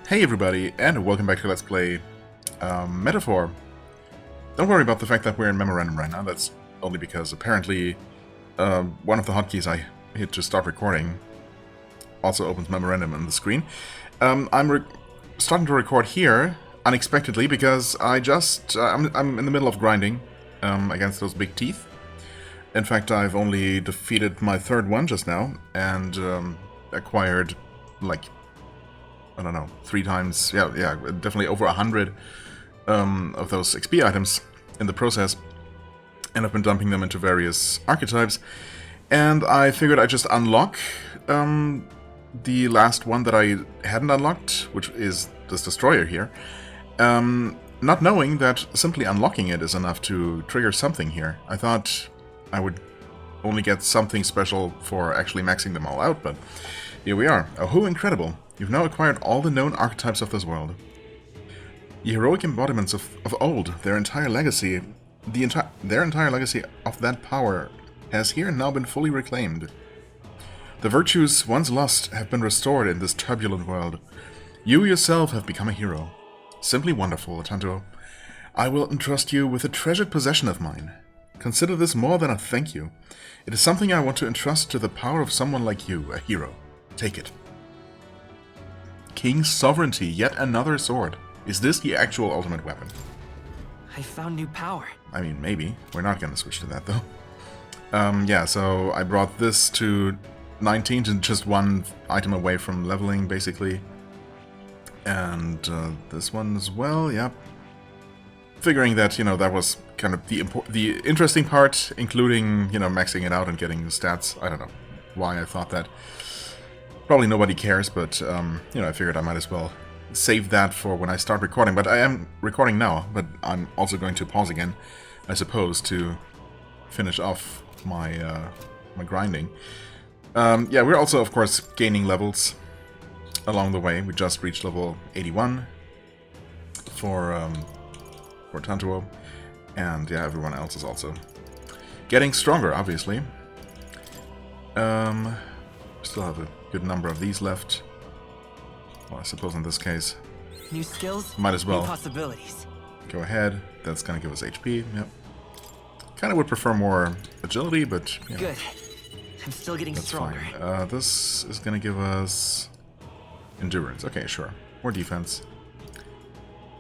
Hey everybody, and welcome back to Let's Play Metaphor. Don't worry about the fact that we're in Memorandum right now, that's only because apparently one of the hotkeys I hit to start recording also opens Memorandum on the screen. I'm starting to record here unexpectedly because I'm in the middle of grinding against those big teeth. In fact, I've only defeated my third one just now and acquired like I don't know, 3 times, yeah, definitely over 100 of those XP items in the process, and I've been dumping them into various archetypes, and I figured I'd just unlock the last one that I hadn't unlocked, which is this destroyer here, not knowing that simply unlocking it is enough to trigger something here. I thought I would only get something special for actually maxing them all out, but here we are. Oh, how incredible! You've now acquired all the known archetypes of this world. The heroic embodiments of old, their entire legacy of that power has here now been fully reclaimed. The virtues once lost have been restored in this turbulent world. You yourself have become a hero. Simply wonderful, Tanto. I will entrust you with a treasured possession of mine. Consider this more than a thank you. It is something I want to entrust to the power of someone like you, a hero. Take it. King's Sovereignty, yet another sword. Is this the actual ultimate weapon? I found new power. I mean, maybe. We're not going to switch to that, though. Yeah, so I brought this to 19, to just one item away from leveling, basically. And this one as well, yeah. Figuring that, that was kind of the interesting part, including, maxing it out and getting the stats. I don't know why I thought that. Probably nobody cares, but, I figured I might as well save that for when I start recording. But I am recording now, but I'm also going to pause again, I suppose, to finish off my my grinding. Yeah, we're also, of course, gaining levels along the way. We just reached level 81 for Tantuo, and yeah, everyone else is also getting stronger, obviously. Still have a good number of these left. Well, I suppose in this case, new skills, might as well new possibilities. Go ahead. That's gonna give us HP. Yep. Kind of would prefer more agility, but yeah, good. I'm still getting that's stronger. Fine. This is gonna give us endurance. Okay, sure. More defense.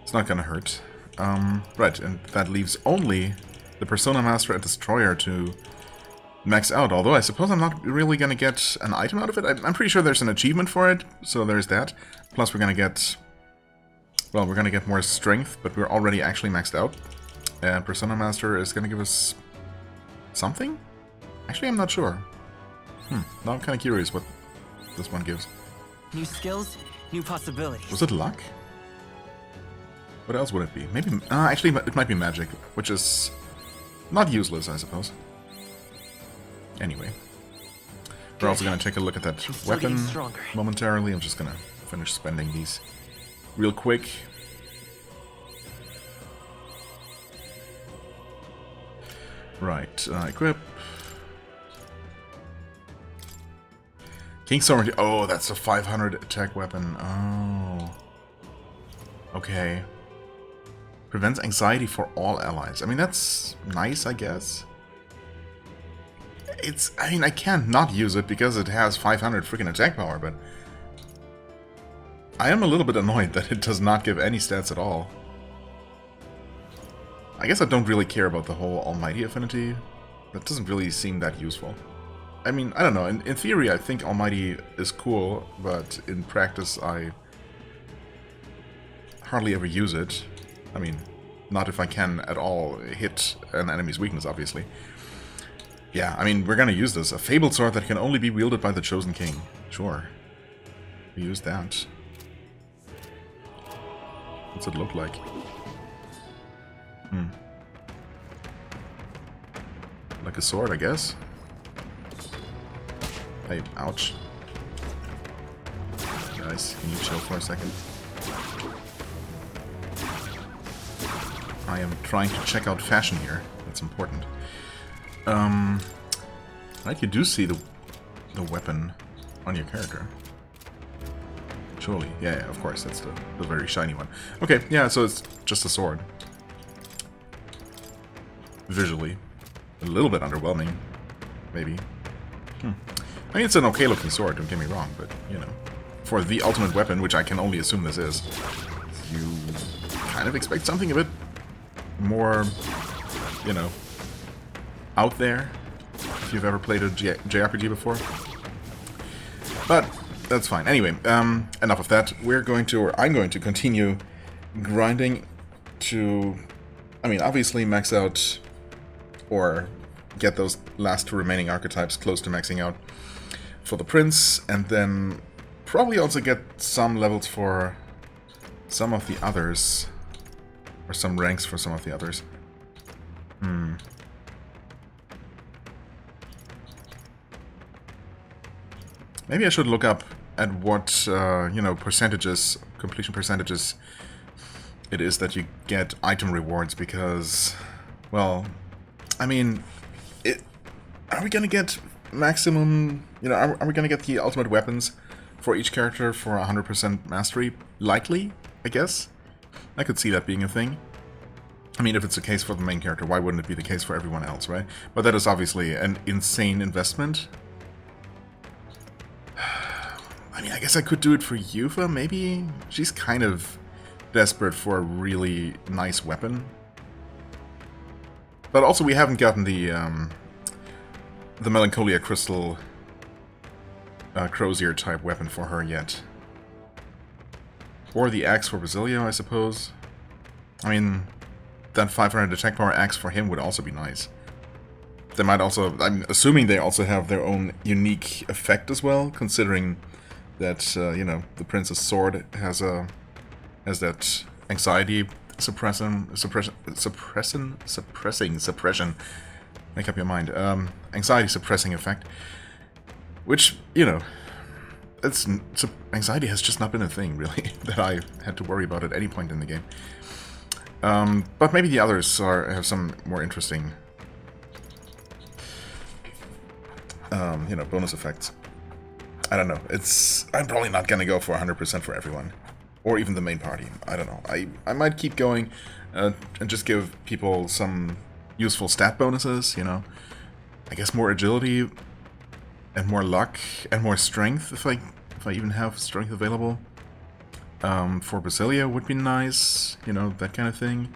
It's not gonna hurt. Right, and that leaves only the Persona Master and Destroyer to max out, although I suppose I'm not really going to get an item out of it. I'm pretty sure there's an achievement for it, so there's that. Plus we're going to get, well, we're going to get more strength, but we're already actually maxed out. And Persona Master is going to give us something? Actually, I'm not sure. Now I'm kind of curious what this one gives. New skills, new possibilities. Was it luck? What else would it be? Maybe, actually, it might be magic, which is not useless, I suppose. Anyway, we're also going to take a look at that weapon momentarily. I'm just going to finish spending these real quick. Right, equip. King's Sovereignty. Oh, that's a 500 attack weapon. Oh. Okay. Prevents anxiety for all allies. I mean, that's nice, I guess. I mean, I can't not use it because it has 500 freaking attack power, but I am a little bit annoyed that it does not give any stats at all. I guess I don't really care about the whole Almighty affinity. That doesn't really seem that useful. I mean, I don't know. In theory, I think Almighty is cool, but in practice, I hardly ever use it. I mean, not if I can at all hit an enemy's weakness, obviously. Yeah, I mean, we're gonna use this. A fabled sword that can only be wielded by the chosen king. Sure. We use that. What's it look like? Like a sword, I guess. Hey, ouch. Guys, can you chill for a second? I am trying to check out fashion here. That's important. Right, you do see the weapon on your character. Surely. Yeah, of course, that's the very shiny one. Okay, yeah, so it's just a sword. Visually. A little bit underwhelming, maybe. I mean, it's an okay looking sword, don't get me wrong, but, you know, for the ultimate weapon, which I can only assume this is, you kind of expect something a bit more, you know, out there, if you've ever played a JRPG before. But that's fine. Anyway, enough of that. We're going to, or I'm going to continue grinding to, I mean, obviously max out or get those last two remaining archetypes close to maxing out for the prince, and then probably also get some levels for some of the others, or some ranks for some of the others. Maybe I should look up at what, you know, percentages, completion percentages it is that you get item rewards, because, well, I mean, are we gonna get maximum, you know, are we gonna get the ultimate weapons for each character for 100% mastery? Likely, I guess. I could see that being a thing. I mean, if it's the case for the main character, why wouldn't it be the case for everyone else, right? But that is obviously an insane investment. I mean, I guess I could do it for Yufa, maybe? She's kind of desperate for a really nice weapon. But also, we haven't gotten the Melancholia Crystal Crozier type weapon for her yet. Or the axe for Basilio, I suppose. I mean, that 500 attack power axe for him would also be nice. They might also, I'm assuming they also have their own unique effect as well, considering that, you know, the Prince's Sword has that anxiety suppression. Make up your mind. Anxiety suppressing effect. Which, you know, anxiety has just not been a thing, really, that I had to worry about at any point in the game. But maybe the others have some more interesting, you know, bonus effects. I don't know. I'm probably not gonna go for 100% for everyone, or even the main party. I don't know. I might keep going and just give people some useful stat bonuses. You know, I guess more agility and more luck and more strength if I even have strength available. For Basilio would be nice. You know, that kind of thing.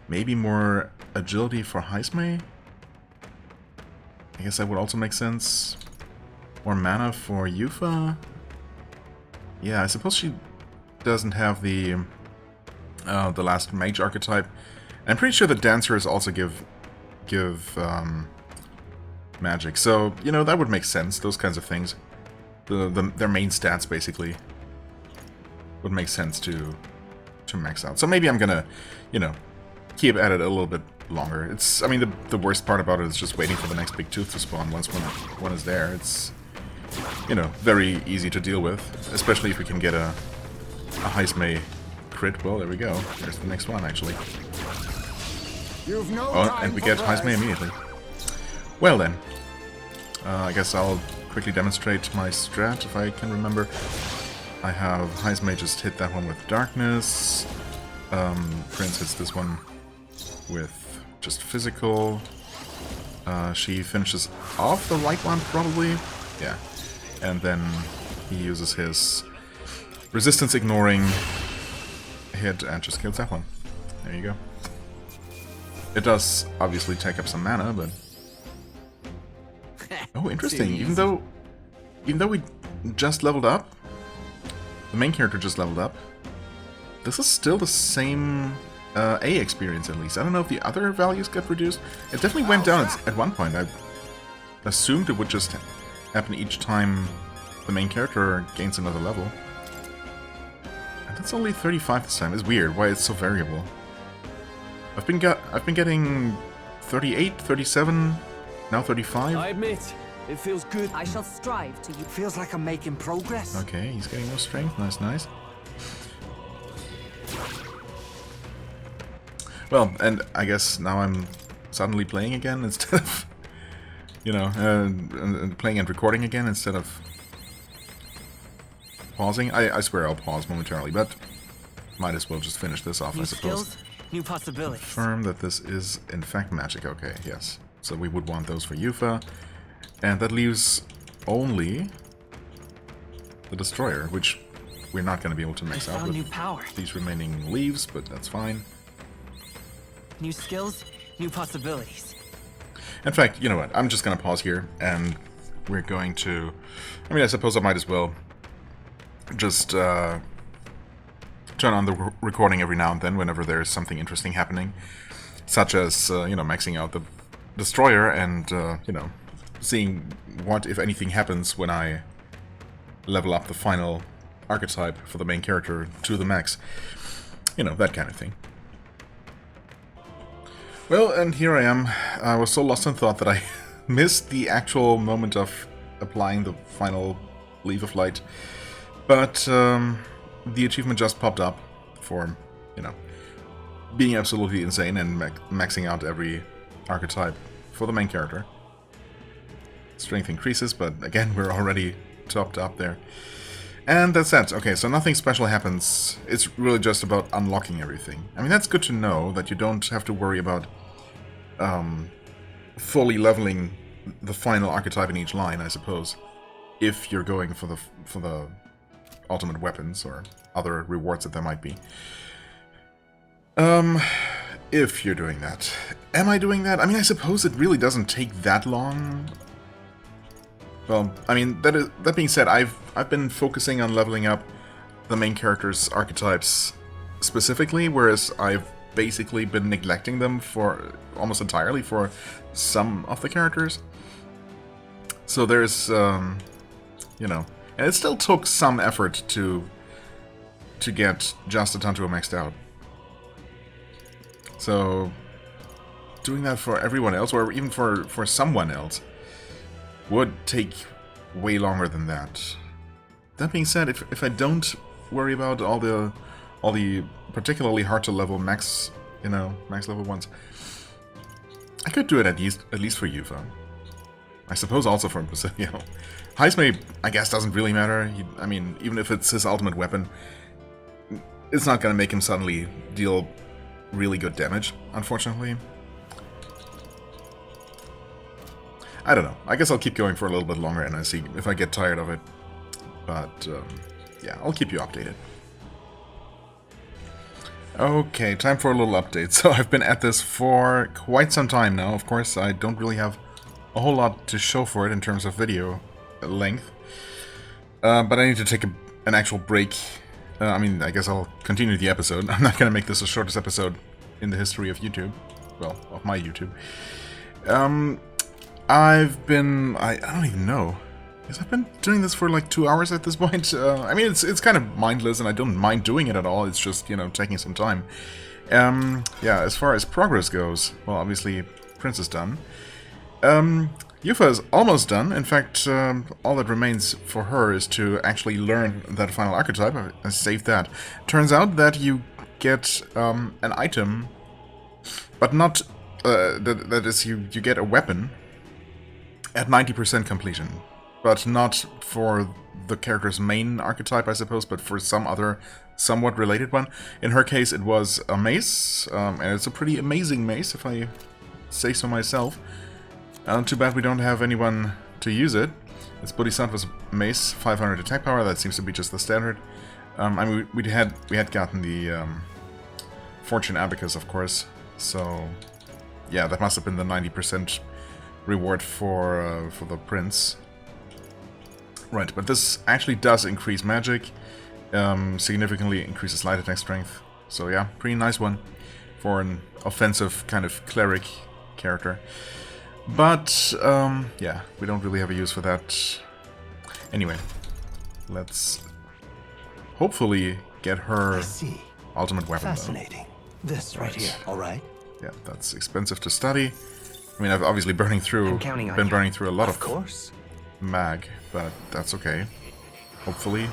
Maybe more agility for Heisme. I guess that would also make sense. More mana for Yufa. Yeah, I suppose she doesn't have the last mage archetype. I'm pretty sure the dancers also give magic. So, you know, that would make sense. Those kinds of things. Their main stats basically would make sense to max out. So maybe I'm gonna, you know, keep at it a little bit longer. I mean, the worst part about it is just waiting for the next big tooth to spawn once one is there. It's, you know, very easy to deal with, especially if we can get a Heisme crit. Well, there we go. There's the next one, actually. Oh, and we get Heisme immediately. Well then, I guess I'll quickly demonstrate my strat if I can remember. I have Heisme just hit that one with darkness. Prince hits this one with just physical. She finishes off the right one, probably. Yeah. And then he uses his resistance ignoring hit and just kills that one. There you go. It does obviously take up some mana, but... Oh, interesting. Even though we just leveled up, the main character just leveled up, this is still the same A experience, at least. I don't know if the other values get reduced. It definitely went down at one point. I assumed it would just happen each time the main character gains another level. And that's only 35 this time. It's weird why it's so variable. I've been getting 38, 37, now 35. I admit, it feels good. I shall strive to you. Feels like I'm making progress. Okay, he's getting more strength. Nice, nice. Well, and I guess now I'm suddenly playing again instead of, you know, playing and recording again instead of pausing. I swear I'll pause momentarily, but might as well just finish this off, I New suppose. skills, new possibilities. Confirm that this is in fact magic. Okay, yes. So we would want those for Yufa. And that leaves only the Destroyer, which we're not going to be able to max out found new with power. these remaining leaves, but that's fine. New skills, new possibilities. In fact, you know what? I'm just going to pause here, and we're going to... I mean, I suppose I might as well just turn on the recording every now and then whenever there's something interesting happening, such as, you know, maxing out the Destroyer and, you know, seeing what, if anything, happens when I level up the final archetype for the main character to the max. You know, that kind of thing. Well, and here I am. I was so lost in thought that I missed the actual moment of applying the final Leaf of Light. But the achievement just popped up for, you know, being absolutely insane and maxing out every archetype for the main character. Strength increases, but again, we're already topped up there. And that's that. Okay, so nothing special happens. It's really just about unlocking everything. I mean, that's good to know, that you don't have to worry about fully leveling the final archetype in each line, I suppose, if you're going for the ultimate weapons or other rewards that there might be. If you're doing that. Am I doing that? I mean, I suppose it really doesn't take that long. Well, I mean, that being said, I've been focusing on leveling up the main character's archetypes specifically, whereas I've basically been neglecting them for almost entirely for some of the characters. So there's, you know, and it still took some effort to get just Tantuo maxed out. So doing that for everyone else, or even for someone else, would take way longer than that. That being said, if I don't worry about all the particularly hard to level max level ones, I could do it at least for Yufa. I suppose also for Basilio. Heismei, I guess, doesn't really matter. I mean, even if it's his ultimate weapon, it's not gonna make him suddenly deal really good damage, unfortunately. I don't know. I guess I'll keep going for a little bit longer and I see if I get tired of it. But, yeah, I'll keep you updated. Okay, time for a little update. So I've been at this for quite some time now. Of course, I don't really have a whole lot to show for it in terms of video length. But I need to take an actual break. I mean, I guess I'll continue the episode. I'm not going to make this the shortest episode in the history of YouTube. Well, of my YouTube. I've been... I don't even know. Because I've been doing this for like 2 hours at this point. I mean, it's kind of mindless and I don't mind doing it at all. It's just, you know, taking some time. Yeah, as far as progress goes, well, obviously, Prince is done. Yufa is almost done. In fact, all that remains for her is to actually learn that final archetype. I saved that. Turns out that you get an item, but not... that is, you get a weapon at 90% completion. But not for the character's main archetype, I suppose, but for some other somewhat related one. In her case, it was a mace, and it's a pretty amazing mace, if I say so myself. Too bad we don't have anyone to use it. It's Bodhisattva's mace, 500 attack power. That seems to be just the standard. I mean, we had gotten the Fortune Abacus, of course. So, yeah, that must have been the 90% reward for the prince. Right, but this actually does increase magic, significantly increases light attack strength. So yeah, pretty nice one for an offensive kind of cleric character. But, yeah, we don't really have a use for that. Anyway, let's hopefully get her ultimate weapon. Fascinating. This right here, all right? Yeah, that's expensive to study. I mean, I've obviously been burning through a lot of course. mag, but that's okay. Hopefully.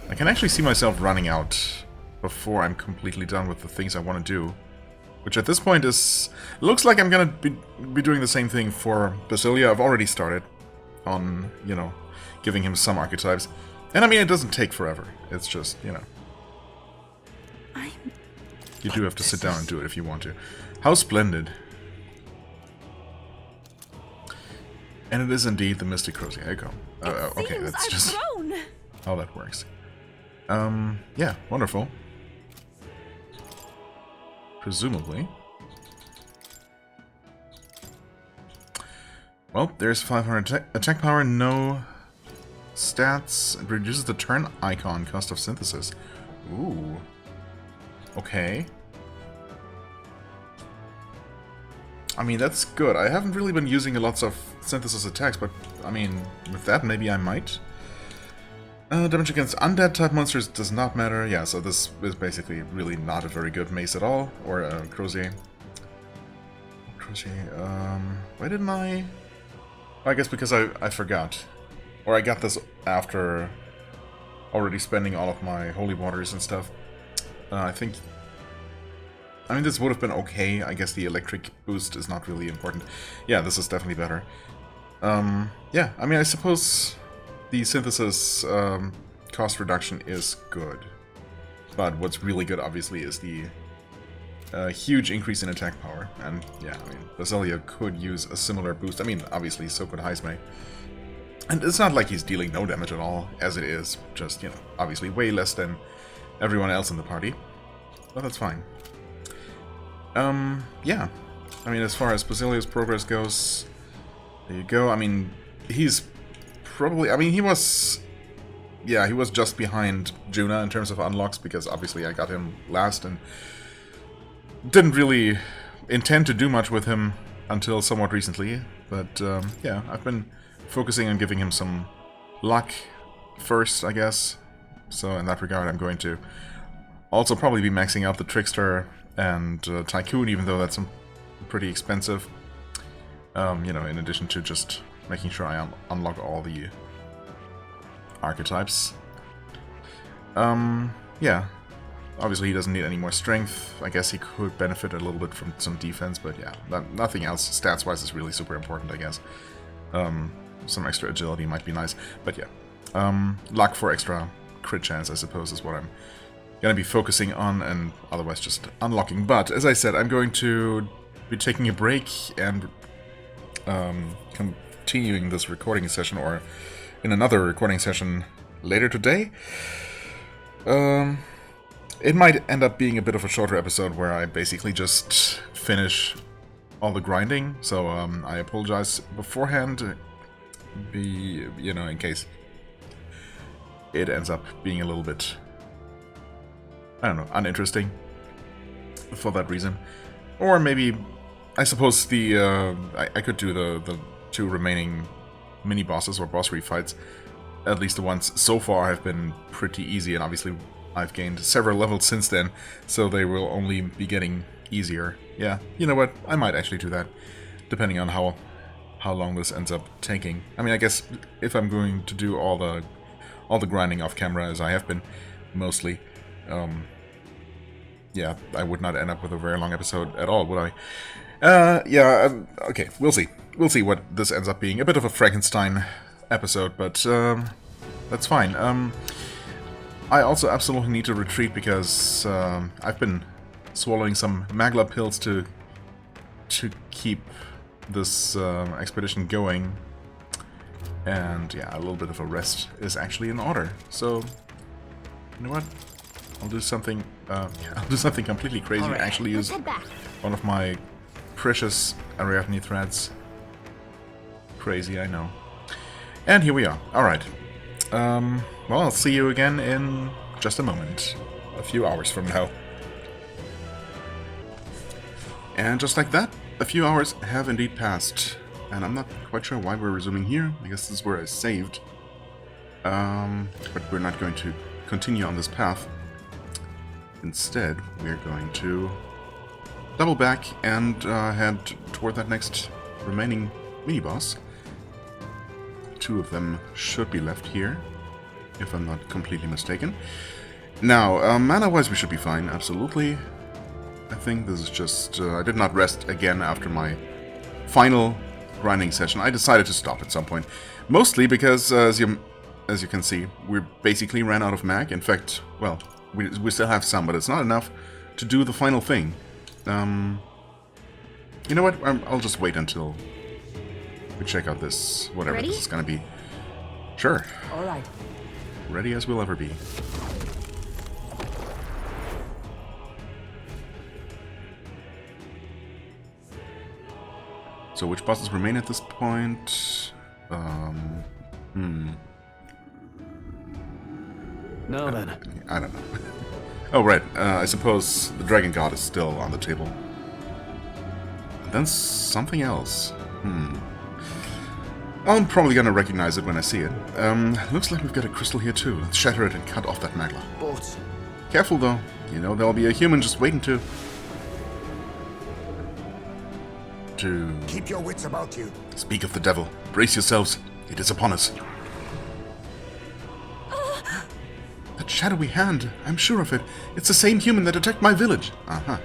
I can actually see myself running out before I'm completely done with the things I want to do. Which at this point is... looks like I'm gonna be doing the same thing for Basilia. I've already started on, you know, giving him some archetypes. And I mean, it doesn't take forever. It's just, you know. I'm... You do have to sit down and do it if you want to. How splendid. And it is indeed the Mystic Crozier. There you go. Okay, that's just how that works. Yeah, wonderful. Presumably. Well, there's 500 attack power, no stats. It reduces the turn icon cost of synthesis. Ooh. Okay. I mean, that's good. I haven't really been using lots of synthesis attacks, but I mean, with that, maybe I might. Damage against undead type monsters does not matter. Yeah, so this is basically really not a very good mace at all. Or Crozier. Why didn't I... I guess because I forgot. Or I got this after already spending all of my holy waters and stuff. I think... I mean, this would have been okay. I guess the electric boost is not really important. Yeah, this is definitely better. Yeah, I mean, I suppose the synthesis cost reduction is good. But what's really good, obviously, is the huge increase in attack power. And yeah, I mean, Basilia could use a similar boost. I mean, obviously, so could Heismay. And it's not like he's dealing no damage at all, as it is. Just, you know, obviously way less than everyone else in the party. But that's fine. Yeah. I mean, as far as Basilia's progress goes, there you go. I mean, he's probably... I mean, he was... Yeah, he was just behind Juna in terms of unlocks, because obviously I got him last and didn't really intend to do much with him until somewhat recently. But, yeah, I've been focusing on giving him some luck first, I guess. So in that regard, I'm going to also probably be maxing out the Trickster and Tycoon, even though that's pretty expensive. You know, in addition to just making sure I unlock all the archetypes. Yeah. Obviously, he doesn't need any more strength. I guess he could benefit a little bit from some defense, but yeah, nothing else stats-wise is really super important, I guess. Some extra agility might be nice, but yeah. Luck for extra crit chance, I suppose, is what I'm gonna be focusing on, and otherwise just unlocking. But as I said, I'm going to be taking a break and continuing this recording session, or in another recording session later today. It might end up being a bit of a shorter episode where I basically just finish all the grinding, so I apologize beforehand, you know, in case it ends up being a little bit, I don't know, uninteresting for that reason. Or maybe, I suppose I could do the two remaining mini-bosses or boss refights. At least the ones so far have been pretty easy, and obviously I've gained several levels since then, so they will only be getting easier. Yeah, you know what, I might actually do that, depending on how long this ends up taking. I mean, I guess if I'm going to do all the grinding off camera, as I have been, mostly, yeah, I would not end up with a very long episode at all, would I? Yeah, okay, we'll see. We'll see what this ends up being. A bit of a Frankenstein episode, but that's fine. I also absolutely need to retreat because I've been swallowing some Magla pills to keep this expedition going, and yeah, a little bit of a rest is actually in order. So, you know what? I'll do something. I'll do something completely crazy. Right, actually, use one of my precious Ariadne threads. Crazy, I know. And here we are. Alright. Well, I'll see you again in just a moment. A few hours from now. And just like that, a few hours have indeed passed. And I'm not quite sure why we're resuming here. I guess this is where I saved. But we're not going to continue on this path. Instead, we're going to double back and head toward that next remaining mini-boss. Two of them should be left here, if I'm not completely mistaken. Now, mana-wise we should be fine, absolutely. I think this is just... I did not rest again after my final grinding session. I decided to stop at some point. Mostly because, as you as you can see, we basically ran out of mag. In fact, well, we still have some, but it's not enough to do the final thing. You know what? I'll just wait until we check out this, whatever Ready? this is gonna be. Sure. All right. Ready as we'll ever be. So which bosses remain at this point? Now then. I don't know. Oh, right. I suppose the Dragon God is still on the table. And then something else. I'm probably gonna recognize it when I see it. Looks like we've got a crystal here too. Let's shatter it and cut off that magla. Bolts. Careful though. You know, there'll be a human just waiting to Keep your wits about you. speak of the devil. Brace yourselves. It is upon us. That shadowy hand. I'm sure of it. It's the same human that attacked my village. Uh-huh.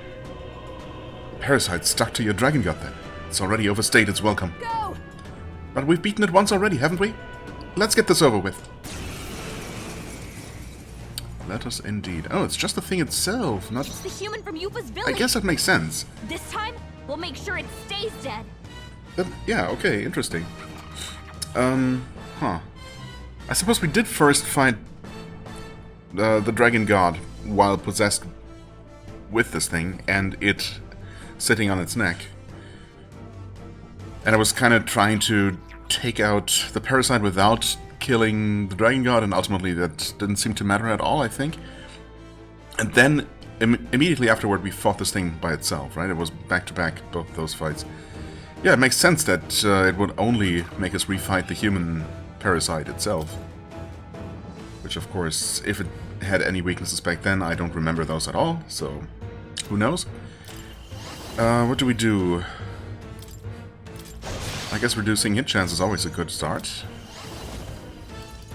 Parasite stuck to your dragon god then. It's already overstayed its welcome. Go! But we've beaten it once already, haven't we? Let's get this over with. Let us indeed. Oh, it's just the thing itself, not... It's the human from Yupa's I village. guess that makes sense. This time, we'll make sure it stays dead. Yeah, okay, interesting. Huh. I suppose we did first fight the Dragon God while possessed with this thing, and it sitting on its neck. And I was kind of trying to take out the parasite without killing the Dragon God, and ultimately that didn't seem to matter at all, I think. And then, immediately afterward, we fought this thing by itself, right? It was back-to-back, both those fights. Yeah, it makes sense that it would only make us refight the human parasite itself. Which, of course, if it had any weaknesses back then, I don't remember those at all, so who knows? What do we do? I guess reducing hit chance is always a good start.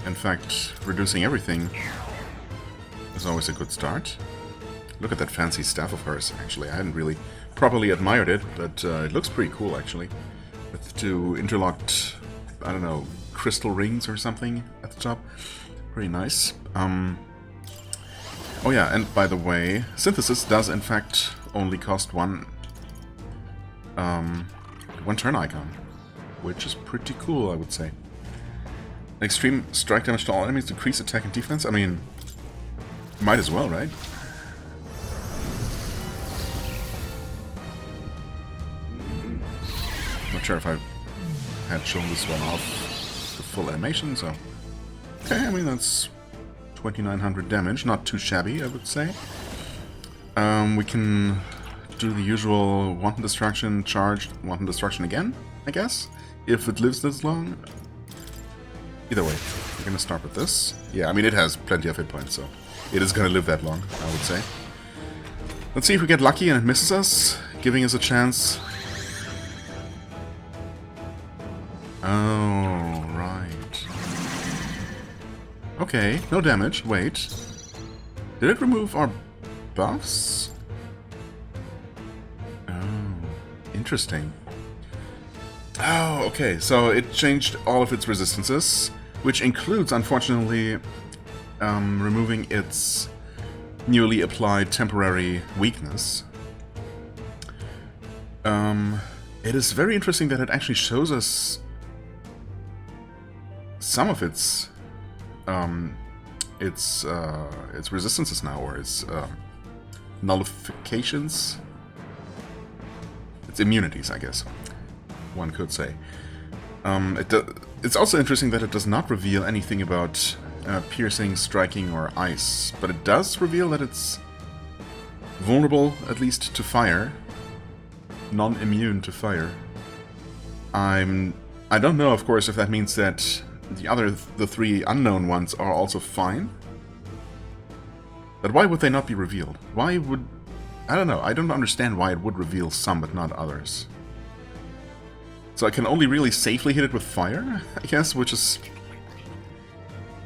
In fact, reducing everything is always a good start. Look at that fancy staff of hers, actually. I hadn't really properly admired it, but it looks pretty cool, actually. With two interlocked, I don't know, crystal rings or something at the top. Pretty nice. Oh yeah, and by the way, synthesis does in fact only cost one turn icon, which is pretty cool, I would say. Extreme strike damage to all enemies, decrease attack and defense. I mean, might as well, right? Not sure if I had shown this one off the full animation, so... Okay, I mean, that's 2,900 damage. Not too shabby, I would say. We can do the usual wanton destruction, charged wanton destruction again, I guess, if it lives this long. Either way, we're gonna start with this. Yeah, I mean, it has plenty of hit points, so it is gonna live that long, I would say. Let's see if we get lucky and it misses us, giving us a chance. Oh, right. Okay, no damage. Wait. Did it remove our buffs? Oh, interesting. Oh, okay, so it changed all of its resistances, which includes, unfortunately, removing its newly applied temporary weakness. It is very interesting that it actually shows us some of its resistances now, or its nullifications. Its immunities, I guess one could say. It's also interesting that it does not reveal anything about piercing, striking, or ice, but it does reveal that it's vulnerable, at least to fire, non-immune to fire. I don't know, of course, if that means that the three unknown ones are also fine. But why would they not be revealed? Why would... I don't know, I don't understand why it would reveal some but not others. So I can only really safely hit it with fire, I guess, which is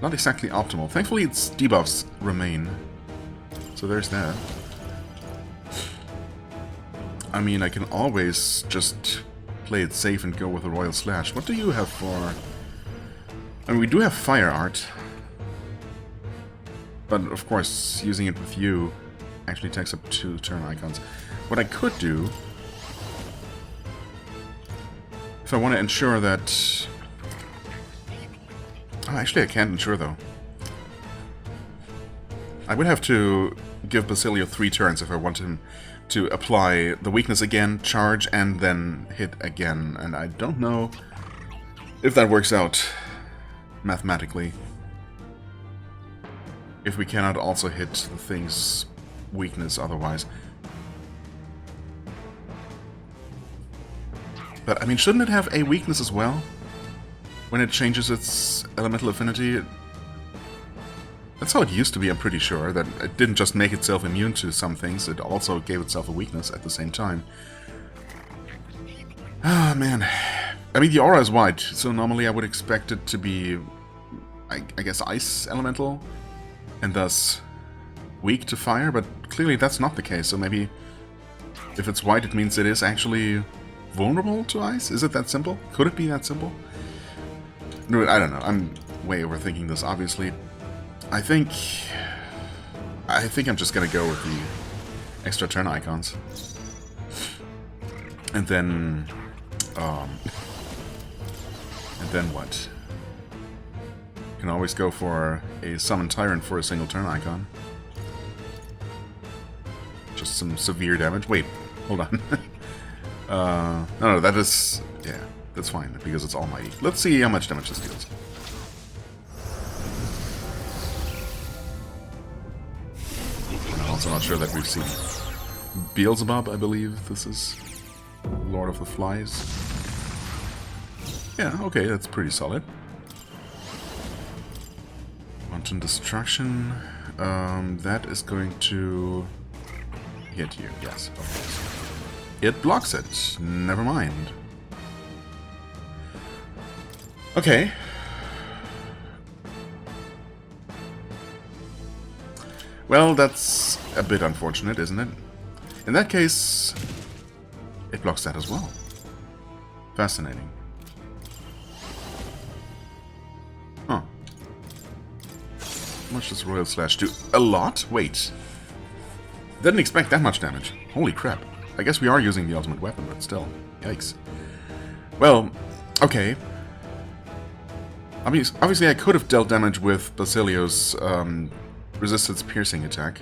not exactly optimal. Thankfully its debuffs remain. So there's that. I mean, I can always just play it safe and go with a Royal Slash. What do you have for I mean, we do have fire art. But, of course, using it with you actually takes up 2 turn icons. What I could do, if I want to ensure that... Oh, actually I can't ensure, though. I would have to give Basilio 3 turns if I want him to apply the weakness again, charge, and then hit again. And I don't know if that works out mathematically. If we cannot also hit the thing's weakness otherwise. But, I mean, shouldn't it have a weakness as well? When it changes its elemental affinity? That's how it used to be, I'm pretty sure. That it didn't just make itself immune to some things, it also gave itself a weakness at the same time. Ah, man. I mean, the aura is white, so normally I would expect it to be, I guess, ice elemental, and thus weak to fire, but clearly that's not the case, so maybe if it's white it means it is actually vulnerable to ice? Is it that simple? Could it be that simple? No, I don't know. I'm way overthinking this, obviously. I think I'm just gonna go with the extra turn icons. And then... and then what? You can always go for a Summon Tyrant for a single turn icon. Just some severe damage. Wait, hold on. No, that is... yeah, that's fine, because it's almighty. Let's see how much damage this deals. I'm also not sure that we've seen Beelzebub, I believe this is. Lord of the Flies. Yeah, okay, that's pretty solid. Wanton Destruction. That is going to hit you, yes, of course. It blocks it. Never mind. Okay. Well, that's a bit unfortunate, isn't it? In that case, it blocks that as well. Fascinating. Huh. How much does Royal Slash do? A lot? Wait. Didn't expect that much damage. Holy crap. I guess we are using the ultimate weapon, but still. Yikes. Well, okay. Obviously I could have dealt damage with Basilio's resistance piercing attack.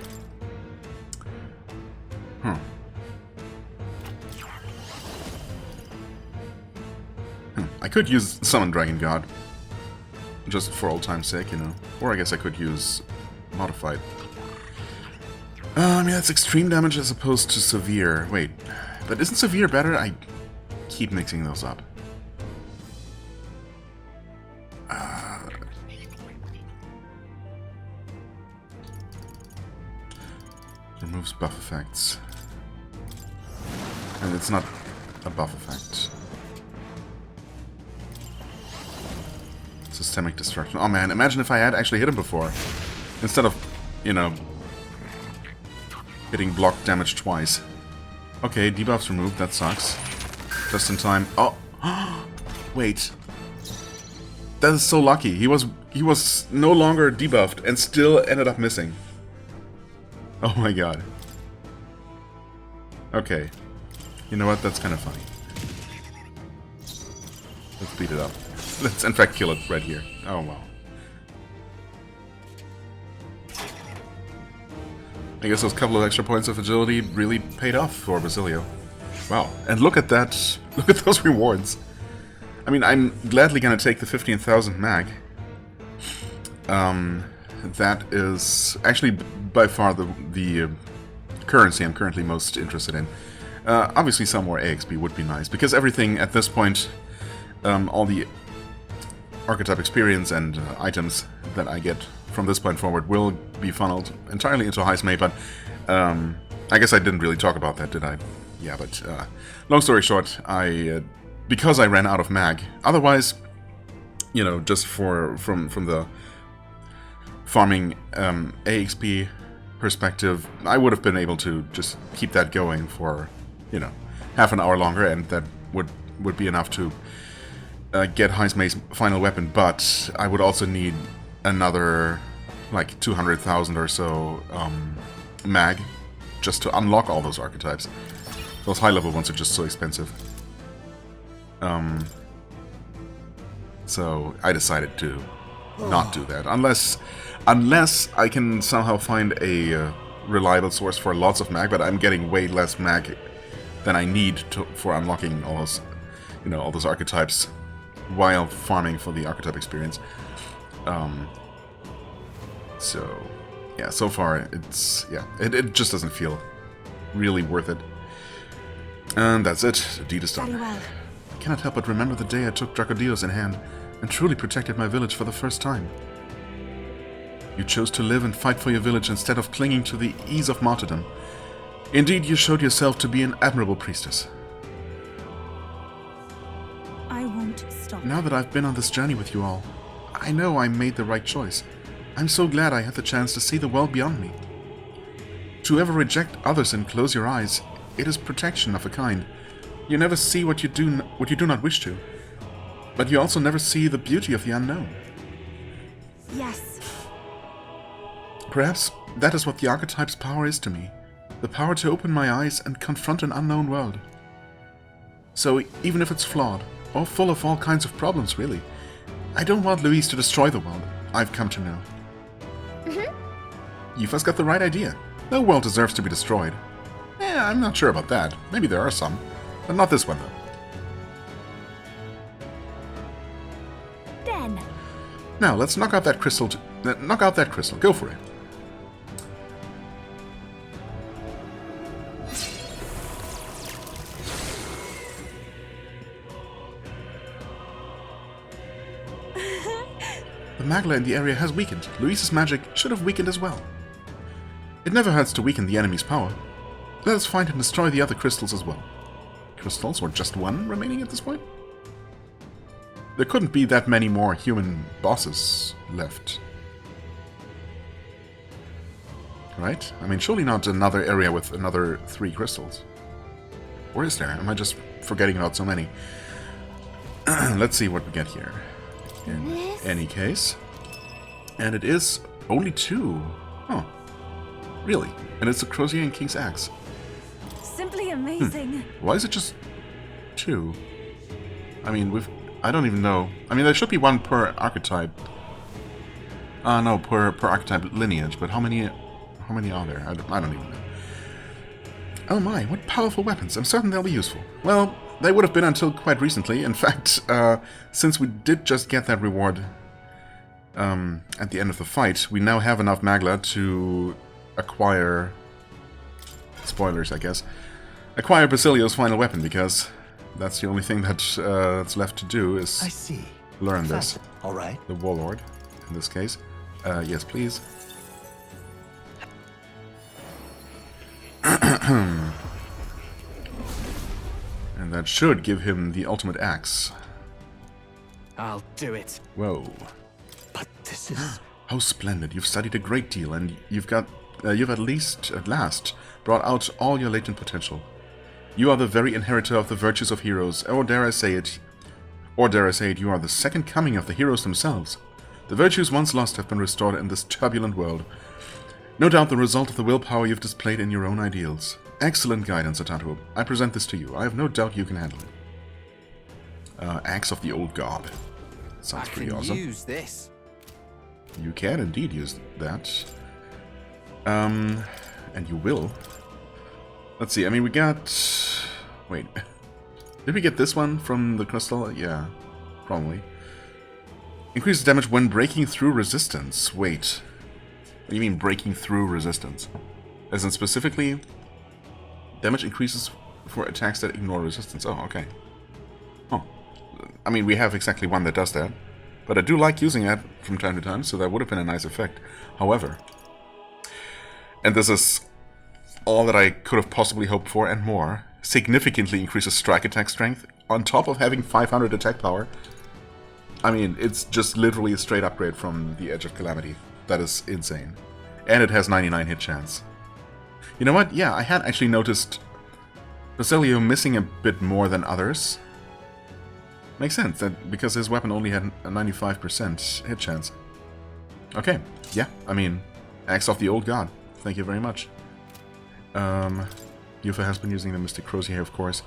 I could use Summon Dragon God. Just for old time's sake, you know. Or I guess I could use Modified. I mean, that's extreme damage as opposed to severe. Wait, but isn't severe better? I keep mixing those up. Removes buff effects. And it's not a buff effect. Systemic destruction. Oh man, imagine if I had actually hit him before. Instead of, you know, hitting block damage twice. Okay, debuffs removed, that sucks. Just in time. Oh! Wait. That is so lucky. He was no longer debuffed and still ended up missing. Oh my god. Okay. You know what? That's kind of funny. Let's beat it up. Let's in fact kill it right here. Oh well. I guess those couple of extra points of agility really paid off for Basilio. Wow. And look at that. Look at those rewards. I mean, I'm gladly gonna take the 15,000 mag. That is actually by far the currency I'm currently most interested in. Obviously some more AXP would be nice, because everything at this point, all the Archetype experience and items that I get from this point forward will be funneled entirely into Heismay, but I guess I didn't really talk about that, did I? Yeah, but long story short, because I ran out of mag, otherwise, you know, just from the farming AXP perspective, I would have been able to just keep that going for, you know, half an hour longer, and that would be enough to get Heiseme's final weapon, but I would also need another, like, 200,000 or so mag just to unlock all those archetypes. Those high-level ones are just so expensive. So I decided to not do that, unless I can somehow find a reliable source for lots of mag, but I'm getting way less mag than I need for unlocking all those, all those archetypes while farming for the archetype experience. So yeah, so far it just doesn't feel really worth it. And that's it. The deed is done. Very well. I cannot help but remember the day I took Dracodios in hand and truly protected my village for the first time. You chose to live and fight for your village instead of clinging to the ease of martyrdom. Indeed, you showed yourself to be an admirable priestess. I won't stop. Now that I've been on this journey with you all, I know I made the right choice. I'm so glad I had the chance to see the world beyond me. To ever reject others and close your eyes, it is protection of a kind. You never see what you do not wish to, but you also never see the beauty of the unknown. Yes. Perhaps that is what the Archetype's power is to me. The power to open my eyes and confront an unknown world. So even if it's flawed, or full of all kinds of problems really, I don't want Louise to destroy the world, I've come to know. You've got the right idea. No world deserves to be destroyed. I'm not sure about that. Maybe there are some, but not this one though. Then. Now let's knock out that crystal. Knock out that crystal. Go for it. The magla in the area has weakened. Louise's magic should have weakened as well. It never hurts to weaken the enemy's power. Let us find and destroy the other crystals as well. Crystals, or just one remaining at this point? There couldn't be that many more human bosses left. Right? I mean, surely not another area with another 3 crystals. Or is there? Am I just forgetting about so many? Let's see what we get here. In any case. And it is only 2. Oh. Really? And it's the Crozier and King's Axe. Simply amazing. Why is it just 2? I mean, I don't even know. I mean, there should be 1 per archetype. No, per archetype lineage, but how many are there? I don't even know. Oh my, what powerful weapons. I'm certain they'll be useful. Well, they would have been until quite recently. In fact, since we did just get that reward at the end of the fight, we now have enough magla to acquire... Spoilers, I guess. Acquire Basilio's final weapon, because that's the only thing that's left to do is I see. Learn this. All right. The Warlord, in this case. Yes, please. And that should give him the ultimate axe. I'll do it. Whoa. But this is... How splendid. You've studied a great deal, and you've at last, brought out all your latent potential. You are the very inheritor of the virtues of heroes, or dare I say it, you are the second coming of the heroes themselves. The virtues once lost have been restored in this turbulent world. No doubt the result of the willpower you've displayed in your own ideals. Excellent guidance, Atatu. I present this to you. I have no doubt you can handle it. Axe of the Old God. Sounds pretty awesome. I can use this. You can indeed use that. And you will. Let's see, I mean, we got... Wait. Did we get this one from the crystal? Yeah, probably. Increases damage when breaking through resistance. Wait. What do you mean breaking through resistance? As in specifically, damage increases for attacks that ignore resistance. Oh, okay. Oh. I mean, we have exactly one that does that. But I do like using that from time to time, so that would have been a nice effect. However... And this is all that I could have possibly hoped for and more. Significantly increases strike attack strength on top of having 500 attack power. I mean, it's just literally a straight upgrade from the Edge of Calamity. That is insane. And it has 99 hit chance. You know what? Yeah, I had actually noticed Basilio missing a bit more than others. Makes sense, that because his weapon only had a 95% hit chance. Okay, yeah, I mean, axe off the old god. Thank you very much. Yufa has been using the Mystic Crozier here, of course.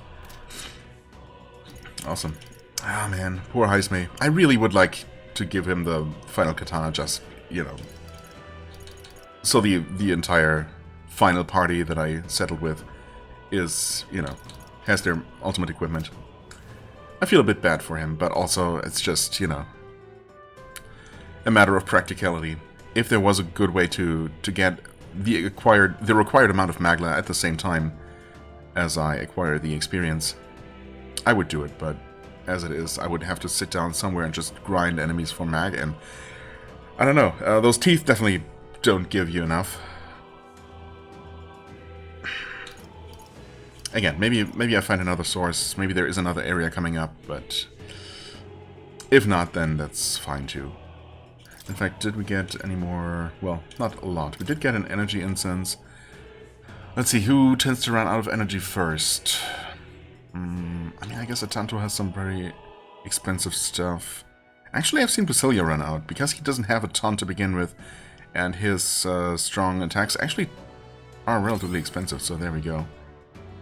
Awesome. Ah, man, poor Heismei. I really would like to give him the final katana just, you know, so the entire final party that I settled with is, you know, has their ultimate equipment. I feel a bit bad for him, but also it's just, you know, a matter of practicality. If there was a good way to get the required amount of Magla at the same time as I acquire the experience, I would do it, but as it is, I would have to sit down somewhere and just grind enemies for Mag, and I don't know, those teeth definitely don't give you enough. Again, maybe I find another source, maybe there is another area coming up, but if not, then that's fine too. In fact, did we get any more? Well, not a lot. We did get an energy incense. Let's see, who tends to run out of energy first? I mean, I guess Atanto has some very expensive stuff. Actually, I've seen Basilia run out, because he doesn't have a ton to begin with, and his strong attacks actually are relatively expensive, so there we go.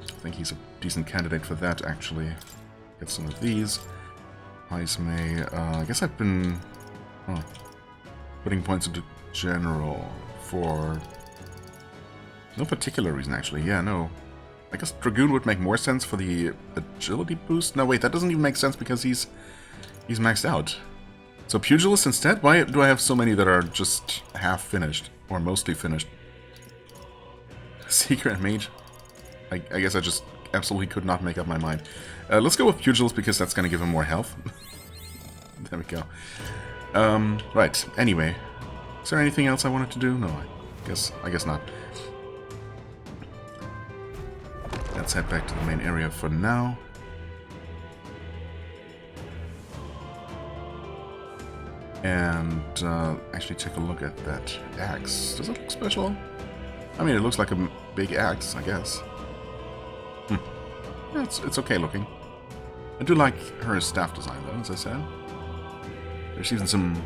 I think he's a decent candidate for that, actually. Get some of these. Heismei, I guess I've been putting points into general for no particular reason, actually. Yeah, no. I guess Dragoon would make more sense for the agility boost. No, wait, that doesn't even make sense because he's maxed out. So Pugilist instead? Why do I have so many that are just half finished? Or mostly finished? Seeker and Mage? I guess I just absolutely could not make up my mind. Let's go with Pugilist because that's going to give him more health. There we go. Right, anyway. Is there anything else I wanted to do? No, I guess not. Let's head back to the main area for now. And actually take a look at that axe. Does it look special? I mean, it looks like a big axe, I guess. Yeah, it's okay looking. I do like her staff design, though, as I said. There's even some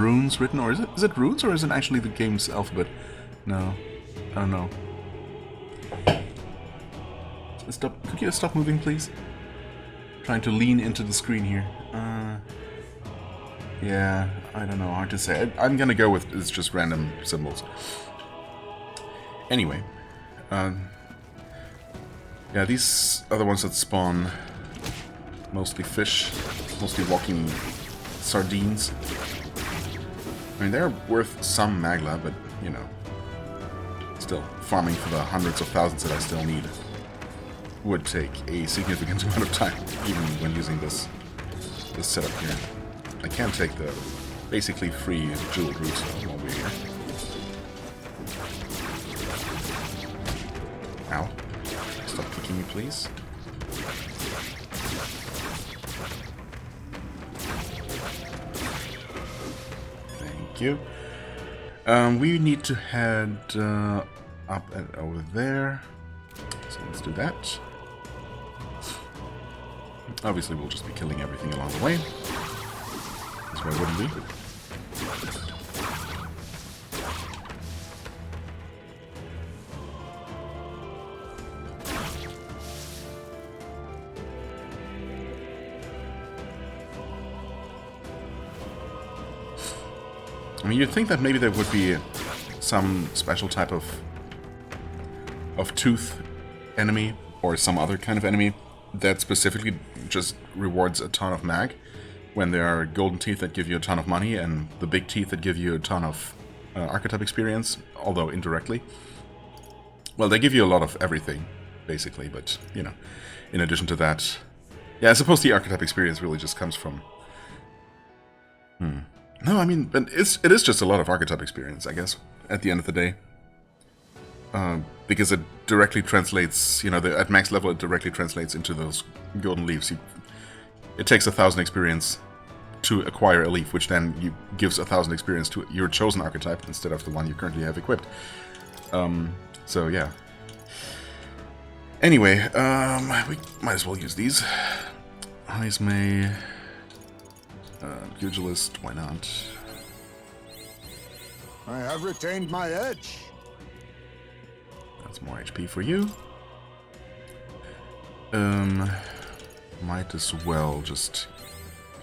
runes written, or is it runes, or is it actually the game's alphabet? No, I don't know. Stop! Could you stop moving, please? Trying to lean into the screen here. Yeah, I don't know. Hard to say. I'm gonna go with it's just random symbols. Anyway, yeah, these are the ones that spawn mostly fish, mostly walking sardines. I mean, they're worth some Magla, but, you know, still, farming for the hundreds of thousands that I still need would take a significant amount of time, even when using this setup here. I can take the basically free jeweled routes while we're here. Ow. Stop kicking me, please. Thank you. We need to head up and over there. So let's do that. Obviously, we'll just be killing everything along the way. That's why wouldn't we? I mean, you'd think that maybe there would be some special type of tooth enemy or some other kind of enemy that specifically just rewards a ton of mag, when there are golden teeth that give you a ton of money and the big teeth that give you a ton of archetype experience, although indirectly. Well, they give you a lot of everything, basically, but, you know, in addition to that... Yeah, I suppose the archetype experience really just comes from... No, I mean, but it is just a lot of archetype experience, I guess, at the end of the day. Because it directly translates, you know, at max level it directly translates into those golden leaves. It takes 1,000 experience to acquire a leaf, which then gives 1,000 experience to your chosen archetype instead of the one you currently have equipped. So, yeah. Anyway, we might as well use these. Heismay. Pugilist, why not? I have retained my edge. That's more HP for you. Might as well just,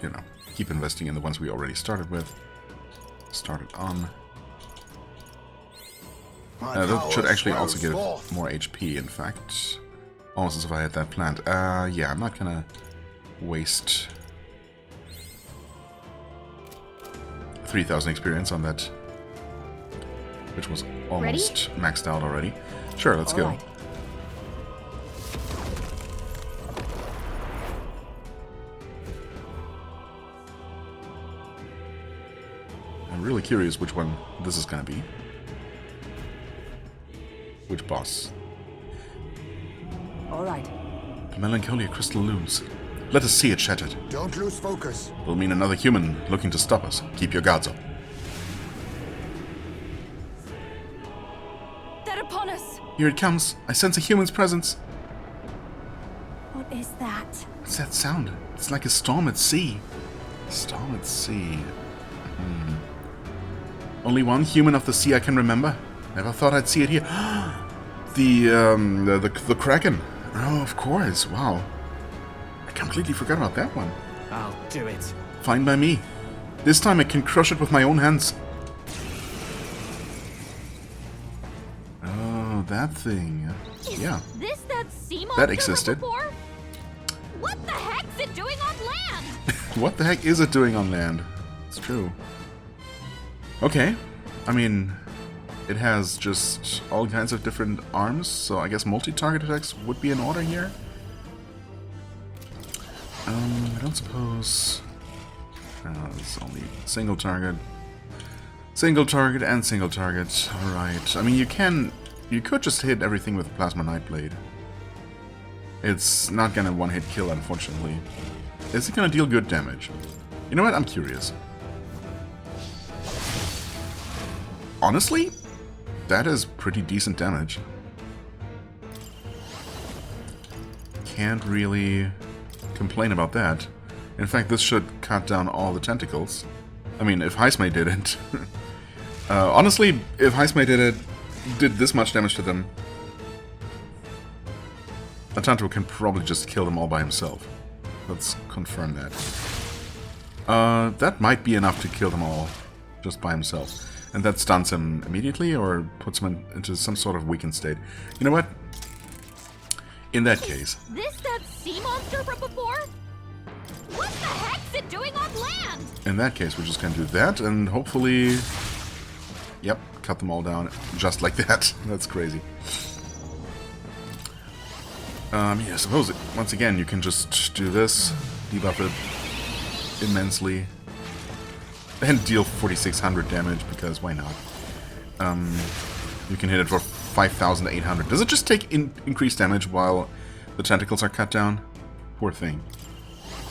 you know, keep investing in the ones we already started with. Started on. That should actually also give more HP, in fact. Almost as if I had that planned. Yeah, I'm not gonna waste 3,000 experience on that, which was almost maxed out already. Sure, let's go. Right. I'm really curious which one this is gonna be. Which boss? All right. The Melancholia crystal looms. Let us see it shattered. Don't lose focus. Will mean another human looking to stop us. Keep your guards up. They're upon us. Here it comes. I sense a human's presence. What is that? What's that sound? It's like a storm at sea. Storm at sea. Only one human of the sea I can remember. Never thought I'd see it here. The Kraken. Oh, of course. Wow. I completely forgot about that one. I'll do it. Fine by me. This time I can crush it with my own hands. Oh, that thing. Yeah. This that sea monster That existed. from before? What the heck's it doing on land? What the heck is it doing on land? It's true. Okay. I mean, it has just all kinds of different arms, so I guess multi-target attacks would be in order here. I don't suppose... it's only single target. Single target and single target. Alright. I mean, you could just hit everything with Plasma Nightblade. It's not gonna one-hit kill, unfortunately. Is it gonna deal good damage? You know what? I'm curious. Honestly, that is pretty decent damage. Can't really complain about that. In fact, this should cut down all the tentacles. I mean, if Heismay did it... honestly, if Heismay did this much damage to them, Atanto can probably just kill them all by himself. Let's confirm that. That might be enough to kill them all just by himself. And that stuns him immediately or puts him into some sort of weakened state. You know what? In that case... This that sea monster from before? What the heck's it doing on land? In that case, we're just gonna do that and hopefully... Yep, cut them all down just like that. That's crazy. Yeah, I suppose, once again, you can just do this, debuff it immensely, and deal 4,600 damage, because why not? You can hit it for 5,800. Does it just take increased damage while the tentacles are cut down? Poor thing.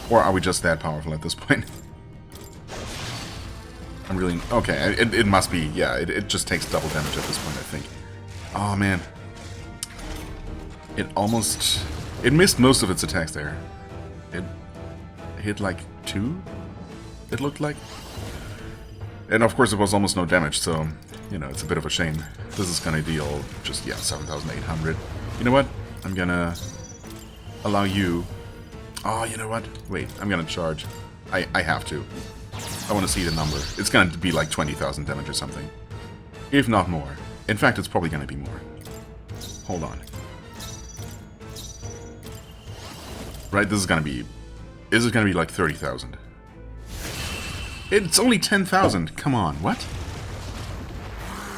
Or are we just that powerful at this point? I'm really... Okay, it must be, yeah, it just takes double damage at this point, I think. Oh, man. It almost... It missed most of its attacks there. It hit like 2, it looked like. And of course it was almost no damage, so, you know, it's a bit of a shame. This is gonna deal just, yeah, 7,800. You know what? I'm gonna allow you... Oh, you know what? Wait, I'm gonna charge. I have to. I want to see the number. It's gonna be like 20,000 damage or something. If not more. In fact, it's probably gonna be more. Hold on. Right, this is gonna be... Is it gonna be like 30,000? It's only 10,000. Come on, what?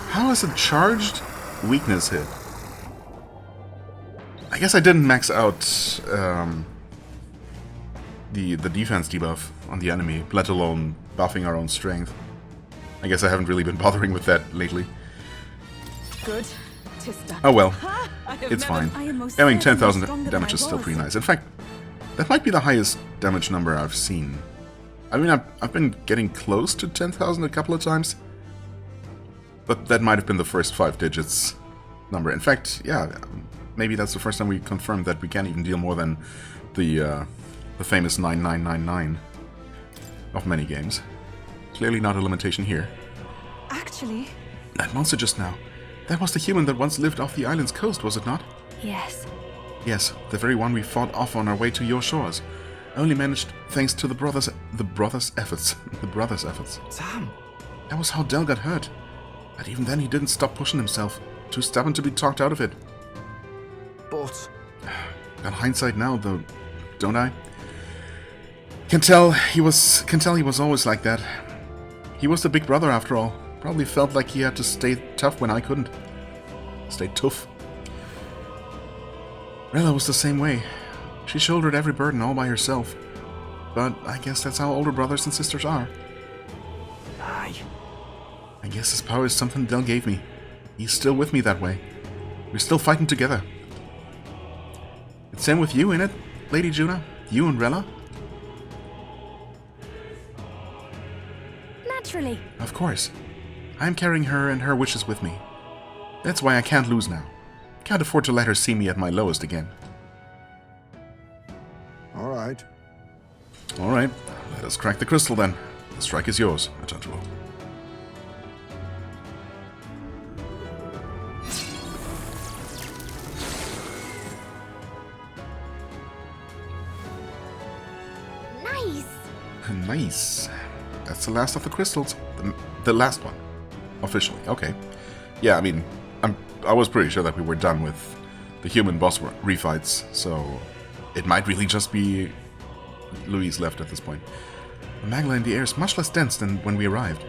How is a charged weakness hit? I guess I didn't max out the defense debuff on the enemy, let alone buffing our own strength. I guess I haven't really been bothering with that lately. Good. Tista. Oh well, I have it's never- fine. I am most Having certainly 10,000 stronger than damage I is still was. pretty nice. In fact, that might be the highest damage number I've seen. I mean, I've been getting close to 10,000 a couple of times, but that might have been the first 5 digits number. In fact, yeah, maybe that's the first time we confirmed that we can't even deal more than the The famous 9999 of many games. Clearly not a limitation here. Actually, That monster just now. That was the human that once lived off the island's coast, was it not? yes. Yes, the very one we fought off on our way to your shores. Only managed thanks to the brothers' efforts. The brothers' efforts. Damn. That was how Del got hurt. But even then he didn't stop pushing himself. Too stubborn to be talked out of it. But Got hindsight now, though, don't I? Can tell he was always like that. He was the big brother after all. Probably felt like he had to stay tough when I couldn't. Stay tough. Rella was the same way. She shouldered every burden all by herself. But I guess that's how older brothers and sisters are. aye. I guess his power is something Del gave me. He's still with me that way. We're still fighting together. It's same with you, innit, Lady Juna? You and Rella? Naturally. Of course. I'm carrying her and her wishes with me. That's why I can't lose now. Can't afford to let her see me at my lowest again. All right. Alright, let us crack the crystal then. The strike is yours, Atlus. Nice. Nice. That's the last of the crystals. The last one. Officially. Okay. Yeah, I mean, I was pretty sure that we were done with the human boss refights, so it might really just be Louise left at this point. The magma in the air is much less dense than when we arrived.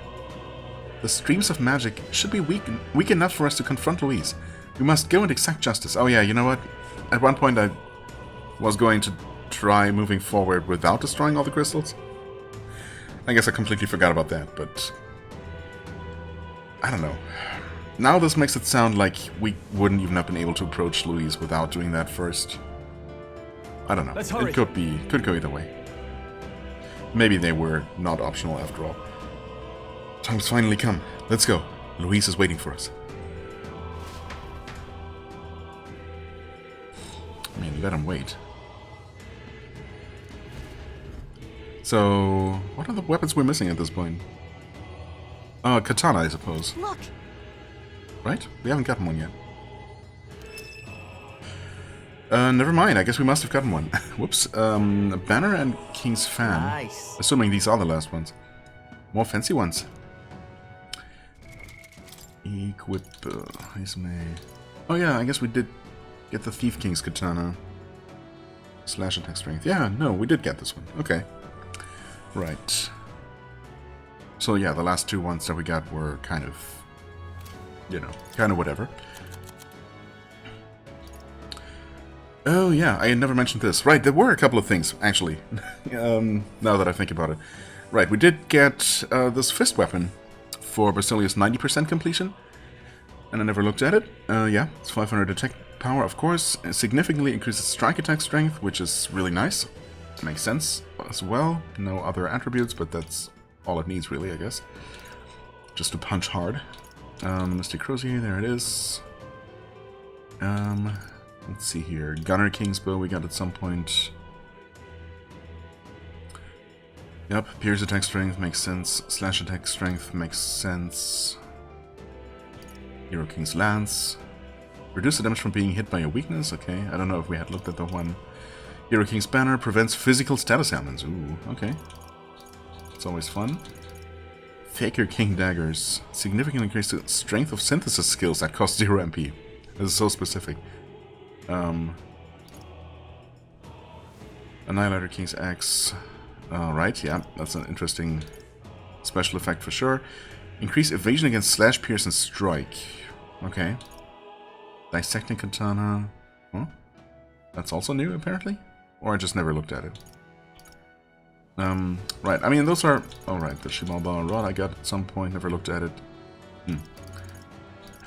The streams of magic should be weak enough for us to confront Louise. We must go and exact justice. Oh yeah, you know what? At one point I was going to try moving forward without destroying all the crystals. I guess I completely forgot about that, but I don't know. Now this makes it sound like we wouldn't even have been able to approach Louise without doing that first. I don't know. Let's hurry. It could go either way. Maybe they were not optional after all. Time's finally come. Let's go. Louise is waiting for us. I mean, let him wait. So, what are the weapons we're missing at this point? Katana, I suppose. Look. Right? We haven't gotten one yet. Never mind. I guess we must have gotten one. Whoops. A banner and King's Fan. Nice. Assuming these are the last ones. More fancy ones. Equip. Oh yeah, I guess we did get the Thief King's Katana. Slash attack strength. Yeah, no, we did get this one. Okay. Right. So yeah, the last two ones that we got were kind of, you know, kind of whatever. Oh yeah, I had never mentioned this. Right, there were a couple of things, actually. Now that I think about it. Right, we did get this fist weapon for Basilius 90% completion. And I never looked at it. Yeah, it's 500 attack power, of course. It significantly increases strike attack strength, which is really nice. Makes sense as well. No other attributes, but that's all it needs, really, I guess. Just to punch hard. Mystic Crozier, there it is. Let's see here. Gunner King's Bow we got at some point. Yep, Pierce attack strength makes sense. Slash attack strength makes sense. Hero King's Lance. Reduce the damage from being hit by a weakness. Okay, I don't know if we had looked at the one. Hero King's Banner prevents physical status ailments. Ooh, okay. It's always fun. Faker King Daggers. Significantly increase the strength of synthesis skills that cost 0 MP. This is so specific. Annihilator King's Axe. Right, yeah, that's an interesting special effect for sure. Increase evasion against slash, pierce, and strike. Okay. Dissecting Katana. Huh? That's also new, apparently? Or I just never looked at it. Right, I mean, those are... Alright, the Shimaba Rod I got at some point, never looked at it.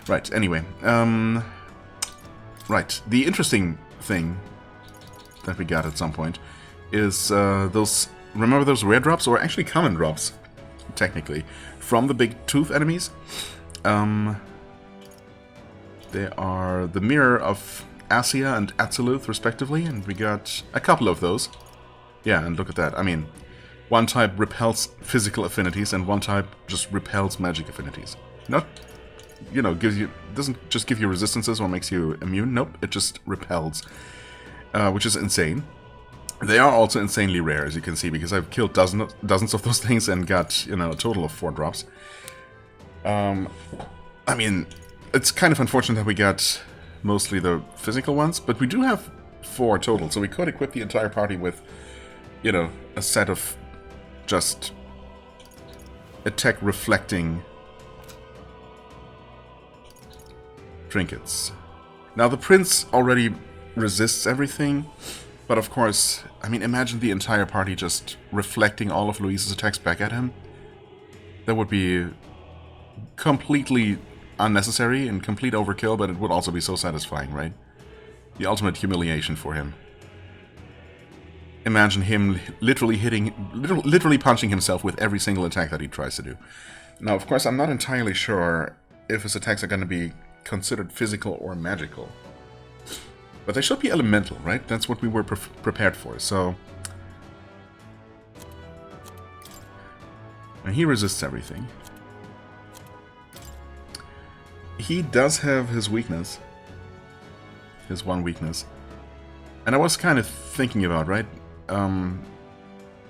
Right, anyway. Right, the interesting thing that we got at some point is those... Remember those rare drops, or actually common drops, technically, from the big tooth enemies? They are the Mirror of Asia and Atziluth, respectively, and we got a couple of those. Yeah, and look at that. I mean, one type repels physical affinities, and one type just repels magic affinities. Not, you know, doesn't just give you resistances or makes you immune. Nope, it just repels, which is insane. They are also insanely rare, as you can see, because I've killed dozens of those things and got, you know, a total of 4 drops. I mean, it's kind of unfortunate that we got mostly the physical ones, but we do have 4 total, so we could equip the entire party with, you know, a set of just attack reflecting trinkets. Now, the prince already resists everything, but of course, I mean, imagine the entire party just reflecting all of Luis's attacks back at him. That would be completely unnecessary and complete overkill, but it would also be so satisfying, right? The ultimate humiliation for him. Imagine him literally punching himself with every single attack that he tries to do. Now, of course, I'm not entirely sure if his attacks are going to be considered physical or magical. But they should be elemental, right? That's what we were prepared for, so... And he resists everything. He does have his weakness. His one weakness. And I was kind of thinking about, right?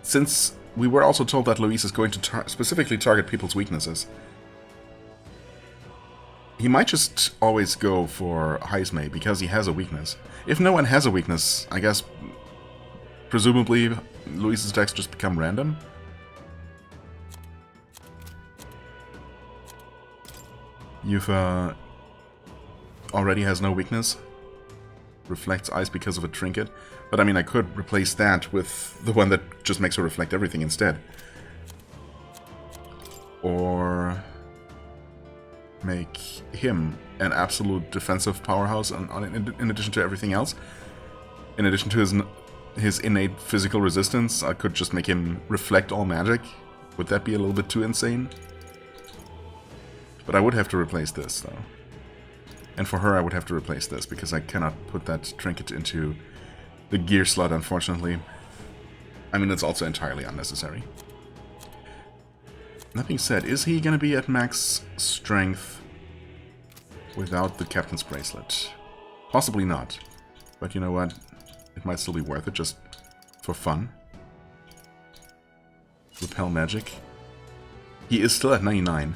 Since we were also told that Luis is going to specifically target people's weaknesses, he might just always go for Heismay because he has a weakness. If no one has a weakness, I guess presumably Luis's attacks just become random. Yufa already has no weakness. Reflects ice because of a trinket. But I mean, I could replace that with the one that just makes her reflect everything instead. Or make him an absolute defensive powerhouse in addition to everything else. In addition to his innate physical resistance, I could just make him reflect all magic. Would that be a little bit too insane? But I would have to replace this, though. And for her, I would have to replace this, because I cannot put that trinket into the gear slot, unfortunately. I mean, it's also entirely unnecessary. That being said, is he going to be at max strength without the captain's bracelet? Possibly not. But you know what? It might still be worth it, just for fun. Repel magic. He is still at 99.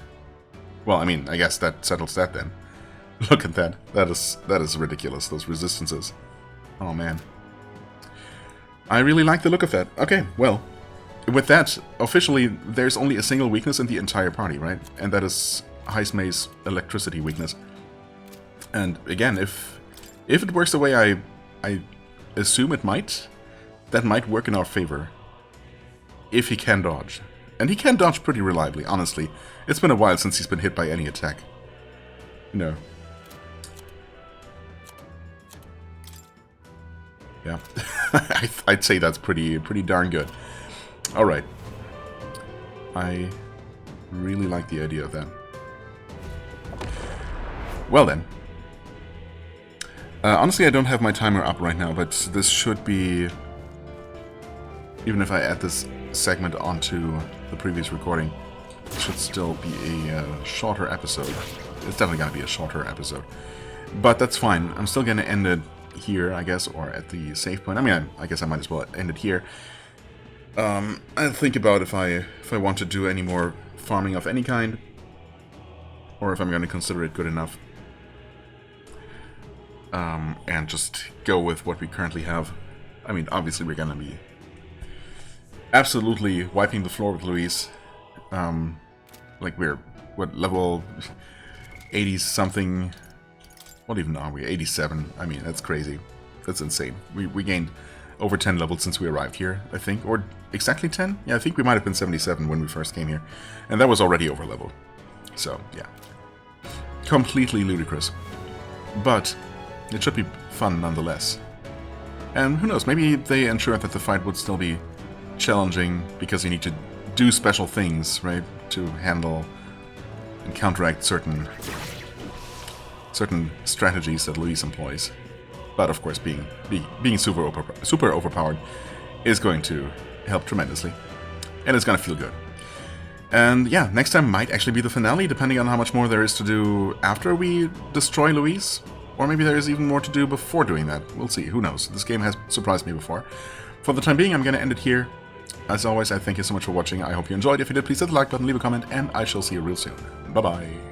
Well, I mean, I guess that settles that then. Look at that. That is ridiculous, those resistances. Oh, man. I really like the look of that. Okay, well, with that, officially, there's only a single weakness in the entire party, right? And that is Heismay's electricity weakness. And again, if it works the way I assume it might, that might work in our favor. If he can dodge. And he can dodge pretty reliably, honestly. It's been a while since he's been hit by any attack. No. Yeah. I'd say that's pretty darn good. Alright. I really like the idea of that. Well then. Honestly, I don't have my timer up right now, but this should be... Even if I add this segment onto the previous recording, it should still be a shorter episode. It's definitely going to be a shorter episode. But that's fine. I'm still going to end it here, I guess, or at the save point. I mean, I guess I might as well end it here. I'll think about if I want to do any more farming of any kind, or if I'm going to consider it good enough. And just go with what we currently have. I mean, obviously we're going to be absolutely wiping the floor with Luis. Like we're, what, level 80-something? What even are we? 87. I mean, that's crazy. That's insane. We gained over 10 levels since we arrived here, I think. Or exactly 10? Yeah, I think we might have been 77 when we first came here. And that was already over level. So, yeah. Completely ludicrous. But it should be fun nonetheless. And who knows, maybe they ensured that the fight would still be challenging because you need to do special things, right? To handle and counteract certain strategies that Luis employs. But of course, being super overpowered is going to help tremendously. And it's going to feel good. And yeah, next time might actually be the finale, depending on how much more there is to do after we destroy Louise. Or maybe there is even more to do before doing that. We'll see, who knows. This game has surprised me before. For the time being, I'm going to end it here. As always, I thank you so much for watching. I hope you enjoyed. If you did, please hit the like button, leave a comment, and I shall see you real soon. Bye-bye.